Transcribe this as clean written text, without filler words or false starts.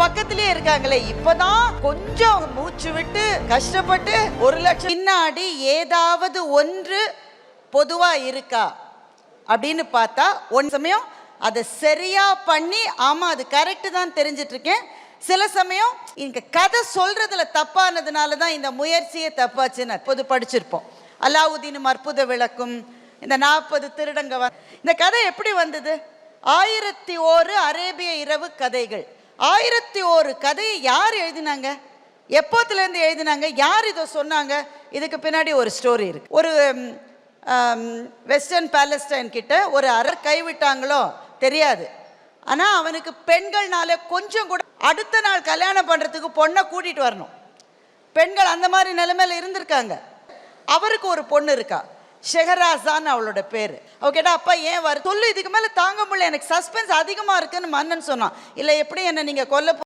பக்கத்திலே இருக்காங்களே, இப்பதான் கொஞ்சம் மூச்சு விட்டு கஷ்டப்பட்டு 1 லட்சம் பின்னாடி ஏதாவது ஒன்று பொதுவா இருக்கா அப்படின்னு பார்த்தா ஒன் சமயம் அதை சரியா பண்ணி ஆமா அது கரெக்ட் தான் தெரிஞ்சிட்டு இருக்கேன். சில சமயம் இங்க கதை சொல்றதுல தப்பானதுனால தான் இந்த முயற்சியே தப்பாச்சுன்னு பொது படிச்சிருப்போம். அலாவுதீனும் அற்புத விளக்கும், இந்த 40 திருடங்க. இந்த கதை எப்படி வந்தது? 1001 அரேபிய இரவு கதைகள். 1001 கதையை யார் எழுதினாங்க? எப்போத்துலேருந்து எழுதினாங்க? யார் இதை சொன்னாங்க? இதுக்கு பின்னாடி ஒரு ஸ்டோரி இருக்கு. ஒரு வெஸ்டர்ன் பாலஸ்டைன் கிட்ட ஒரு அரர் கைவிட்டாங்களோ தெரியாது. ஆனால் அவனுக்கு பெண்கள்னால கொஞ்சம் கூட அடுத்த நாள் கல்யாணம் பண்ணுறதுக்கு பொண்ணை கூட்டிகிட்டு வரணும். பெண்கள் அந்த மாதிரி நிலைமையில இருந்திருக்காங்க. அவருக்கு ஒரு பொண்ணு இருக்கா, ஷெஹராசான்னு அவளோட பேர். அவ கேட்டா அப்பா ஏன் வர சொல்லு, இதுக்கு மேலே தாங்க முடியல, எனக்கு சஸ்பென்ஸ் அதிகமாக இருக்குன்னு மன்னன் சொன்னான். இல்லை எப்படி என்ன நீங்கள் கொல்ல